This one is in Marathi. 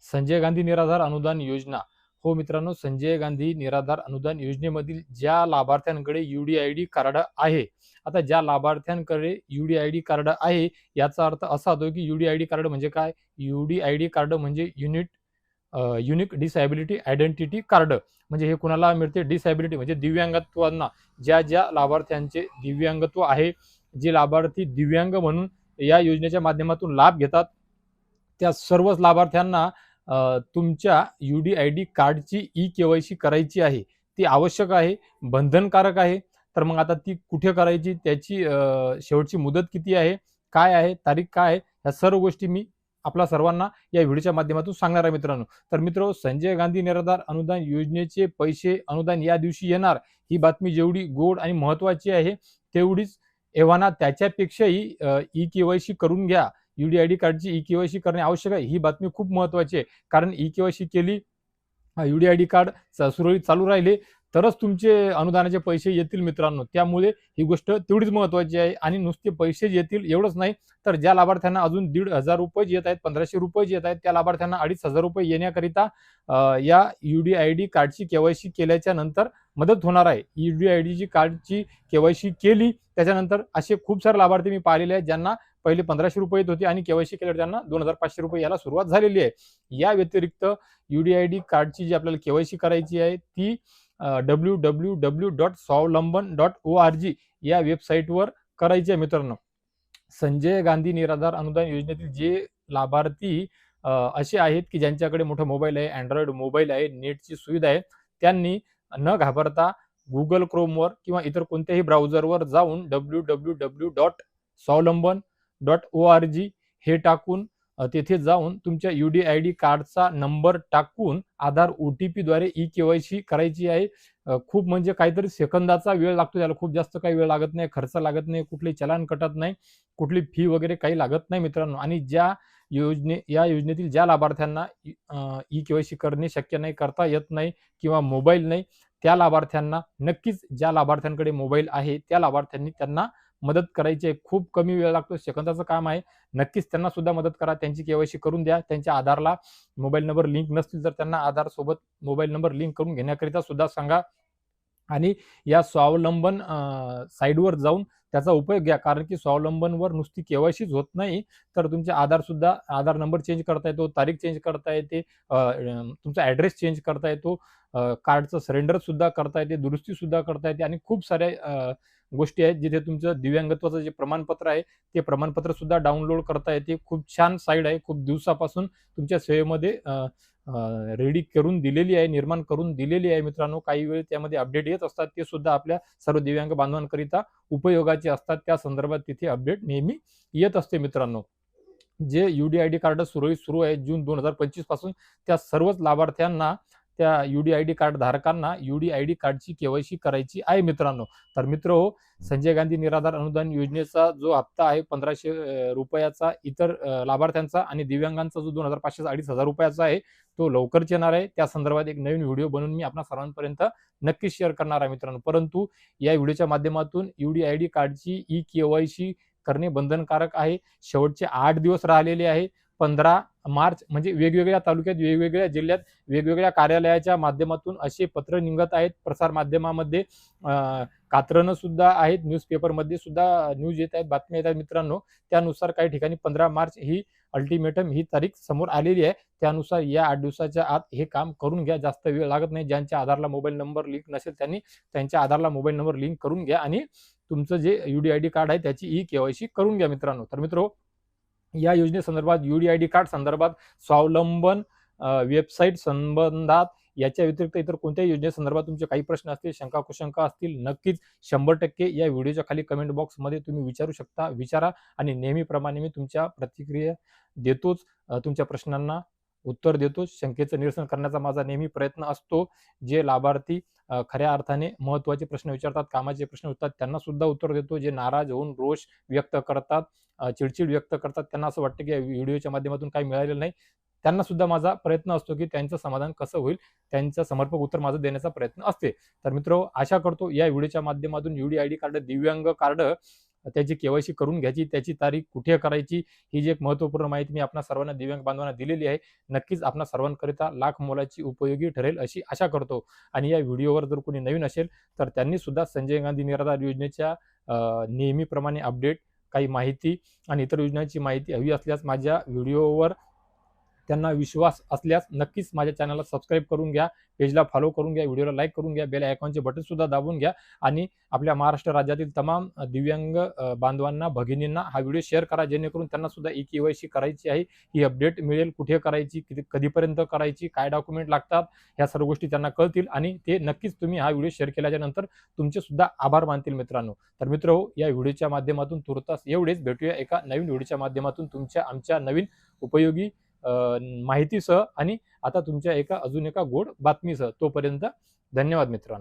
संजय गांधी निराधार अनुदान योजना. हो मित्रांनो, संजय गांधी निराधार अनुदान योजनेमधील ज्या लाभार्थ्यांकडे यूडीआयडी कार्ड आहे, आता ज्या लाभार्थ्यांकडे यूडीआयडी कार्ड आहे, याचा अर्थ असा होतो की यूडीआयडी कार्ड म्हणजे काय? यूडीआयडी कार्ड म्हणजे युनिक डिसॅबिलिटी आयडेंटिटी कार्ड. म्हणजे हे कुणाला मिळते? डिसॅबिलिटी म्हणजे दिव्यांगत्वांना. ज्या ज्या लाभार्थ्यांचे दिव्यांगत्व आहे, जे लाभार्थी दिव्यांग म्हणून या योजनेच्या माध्यमातून लाभ घेतात, त्या सर्वच लाभार्थ्यांना तुमच्या यूडीआयडी कार्डची ई-केवायसी करायची आहे. ती आवश्यक आहे, बंधनकारक आहे. तर मग आता ती कुठे करायची? त्याची शेवटची मुदत किती आहे? काय आहे? तारीख काय आहे? ह्या सर्व गोष्टी मी आपल्या सर्वांना या व्हिडिओच्या माध्यमातून सांगणार आहे मित्रांनो. तर मित्रांनो, संजय गांधी निराधार अनुदान योजनेचे पैसे अनुदान या दिवशी येणार, ही बातमी जेवढी गोड आणि महत्त्वाची आहे, तेवढीच एव्हाना त्याच्यापेक्षाही ई-केवायसी करून घ्या. यूडीआयडी कार्डची ई-केवायसी करणे आवश्यक आहे. ही बातमी खूप महत्त्वाची आहे. कारण ई-केवायसी केली, यूडीआयडी कार्ड सुरळीत चालू राहिले, तरच तुमचे अनुदानाचे पैसे येतील मित्रांनो. त्यामुळे ही गोष्ट तेवढीच महत्त्वाची आहे. आणि नुसते पैसे येतील एवढंच नाही, तर ज्या लाभार्थ्यांना अजून ₹1,500 येत आहेत, ₹1,500 येत आहेत, त्या लाभार्थ्यांना ₹2,500 येण्याकरिता या यूडीआयडी कार्डची केवायसी केल्याच्या नंतर मदत होणार आहे. यूडीआयडी कार्डची केवायसी केली त्याच्यानंतर असे खूप सारे लाभार्थी मी पाहिलेले आहेत, ज्यांना पहिले ₹1,500 येत होते आणि केवायसी केल्यावर त्यांना ₹2,500 यायला सुरुवात झालेली आहे. या व्यतिरिक्त यूडीआयडी कार्डची जी आपल्याला केवायसी करायची आहे, ती www.स्वावलंबन.org या वेबसाईटवर करायची आहे मित्रांनो. संजय गांधी निराधार अनुदान योजनेतील जे लाभार्थी असे आहेत की ज्यांच्याकडे मोठा मोबाईल आहे, अँड्रॉइड मोबाईल आहे, नेटची सुविधा आहे, त्यांनी न घाबरता गुगल क्रोमवर किंवा इतर कोणत्याही ब्राउझरवर जाऊन www.स्वावलंबन.org हे टाकून तेथे जाऊन तुमच्या यूडीआयडी कार्डचा नंबर टाकून आधार OTP द्वारे ई-केवायसी करायची आहे. खूप म्हणजे काहीतरी सेकंदाचा वेळ लागतो, त्याला खूप जास्त काही वेळ लागत नाही, खर्च लागत नाही, कुठले चलान कटत नाही, कुठली फी वगैरे काही लागत नाही मित्रांनो. आणि या योजनेतील ज्या लाभार्थ्यांना ई-केवायसी करणे शक्य नाही, करता येत नाही किंवा मोबाईल नाही, त्या लाभार्थ्यांना नक्कीच, ज्या लाभार्थ्यांकडे मोबाईल आहे त्या लाभार्थ्यांनी त्यांना मदत करायची आहे. खूप कमी वेळ लागतो, सेकंदाचं काम आहे. नक्कीच त्यांना सुद्धा मदत करा. त्यांची केवायसी करून द्या. त्यांच्या आधारला मोबाईल नंबर लिंक नसतील तर त्यांना आधार सोबत मोबाईल नंबर लिंक करून घेण्याकरिता सुद्धा सांगा. आणि या स्वावलंबन साईडवर जाऊन त्याचा उपयोग घ्या. कारण की स्वावलंबनवर नुसती केवायसीच होत नाही, तर तुमचे आधार नंबर चेंज करता येतो, तारीख चेंज करता येते, तुमचा ॲड्रेस चेंज करता येतो, कार्डचं सरेंडर सुद्धा करता येते, दुरुस्ती सुद्धा करता येते आणि खूप साऱ्या गोष्टी आहेत जिथे तुमचं दिव्यांगत्वाचं जे प्रमाणपत्र आहे, ते प्रमाणपत्र सुद्धा डाउनलोड करता येते. खूप छान साईट आहे. खूप दिवसापासून तुमच्या सेवेमध्ये रेडी करून दिलेली आहे, निर्माण करून दिलेली आहे मित्रांनो. काही वेळ त्यामध्ये अपडेट येत असतात, ते सुद्धा आपल्या सर्व दिव्यांग बांधवांकरिता उपयोगाचे असतात. त्या संदर्भात तिथे अपडेट नेहमी येत असते मित्रांनो. जे यूडीआयडी कार्ड सुरळीत सुरू आहे जून 2025 पासून, त्या सर्वच लाभार्थ्यांना, त्या यूडीआयडी कार्ड धारकांना यूडीआयडी कार्डची केवायसी करायची आहे मित्रांनो. तर मित्रहो, संजय गांधी निराधार अनुदान योजनेचा जो हप्ता आहे ₹1,500 इतर लाभार्थ्यांचा आणि दिव्यांगांचा जो 2,500 ₹2,500 आहे, तो लवकरच येणार आहे. त्या संदर्भात एक नवीन व्हिडिओ बनवून मी आपल्या सर्वांपर्यंत नक्कीच शेअर करणार आहे मित्रांनो. परंतु या व्हिडिओच्या माध्यमातून यूडीआयडी कार्डची ई-केवायसी करणे बंधनकारक आहे. शेवटचे 8 दिवस राहिलेले आहे. 15 मार्च म्हणजे वेगवेगळ्या तालुक्यात, वेगवेगळ्या जिल्ह्यात, वेगवेगळ्या कार्यालयाच्या माध्यमातून असे पत्र निघत आहेत. प्रसार माध्यमामध्ये कात्रणं सुद्धा आहेत, न्यूजपेपरमध्ये सुद्धा न्यूज येत आहेत, बातम्या येत आहेत मित्रांनो. त्यानुसार काही ठिकाणी 15 मार्च ही अल्टिमेटम ही तारीख समोर आलेली आहे. त्यानुसार या 8 दिवसाच्या आत हे काम करून घ्या. जास्त वेळ लागत नाही. ज्यांच्या आधारला मोबाईल नंबर लिंक नसेल त्यांनी त्यांच्या आधारला मोबाईल नंबर लिंक करून घ्या आणि तुमचं जे यूडीआयडी कार्ड आहे त्याची ई-केवायसी करून घ्या मित्रांनो. तर मित्रो, या योजनेसंदर्भात, यूडीआयडी कार्ड संदर्भात, स्वावलंबन वेबसाईट संबंधात, याच्या व्यतिरिक्त इतर कोणत्याही योजनेसंदर्भात तुमचे काही प्रश्न असतील, शंका कुशंका असतील, नक्कीच 100% या व्हिडिओच्या खाली कमेंट बॉक्समध्ये तुम्ही विचारू शकता. विचारा आणि नेहमीप्रमाणे मी तुमच्या प्रतिक्रिया देतोच, तुमच्या प्रश्नांना उत्तर देतो. शंकेचं निरसन करण्याचा माझा नेहमी प्रयत्न असतो. जे लाभार्थी खऱ्या अर्थाने महत्त्वाचे प्रश्न विचारतात, कामाचे प्रश्न विचारतात, त्यांना सुद्धा उत्तर देतो. जे नाराज होऊन रोष व्यक्त करतात, चिडचिड व्यक्त करतात, त्यांना असं वाटतं की या व्हिडिओच्या माध्यमातून काही मिळालेलं नाही, त्यांना सुद्धा माझा प्रयत्न असतो की त्यांचं समाधान कसं होईल, त्यांचं समर्पक उत्तर माझं देण्याचा प्रयत्न असते. तर मित्र, आशा करतो या व्हिडिओच्या माध्यमातून यूडीआयडी कार्ड, दिव्यांग कार्ड त्याची केवायसी करून घ्यायची, त्याची तारीख कुठे करायची, ही जी एक महत्त्वपूर्ण माहिती मी आपणा सर्वांना दिव्यांग बांधवांना दिलेली आहे. नक्कीच आपणा सर्वांकरिता लाख मोलाची उपयोगी ठरेल अशी आशा करतो. आणि या व्हिडिओवर जर कोणी नवीन असेल तर त्यांनी सुद्धा संजय गांधी निराधार योजनेच्या नेहमीप्रमाणे अपडेट, काही माहिती आणि इतर योजनांची माहिती हवी असल्यास माझ्या व्हिडिओवर त्यांना विश्वास असल्यास नक्कीच माझ्या चॅनलला सबस्क्राईब करून घ्या, पेजला फॉलो करून घ्या, व्हिडिओला लाईक करून घ्या, बेल आयकॉनचे बटन सुद्धा दाबून घ्या आणि आपल्या महाराष्ट्र राज्यातील तमाम दिव्यांग बांधवांना, भगिनींना हा व्हिडिओ शेअर करा, जेणेकरून त्यांना सुद्धा ई-केवायसी करायची आहे. ही अपडेट मिळेल, कुठे करायची, कधीपर्यंत करायची, काय डॉक्युमेंट लागतात, ह्या सर्व गोष्टी त्यांना कळतील आणि ते नक्कीच तुम्ही हा व्हिडिओ शेअर केल्याच्या नंतर तुमचे सुद्धा आभार मानतील मित्रांनो. तर मित्रहो, या व्हिडिओच्या माध्यमातून तुर्तास एवढेच. भेटूया एका नवीन व्हिडिओच्या माध्यमातून आमच्या नवीन उपयोगी माहितीसह आणि आता तुमच्या अजून एका गोड बातमीसह. तोपर्यंत धन्यवाद मित्रांनो.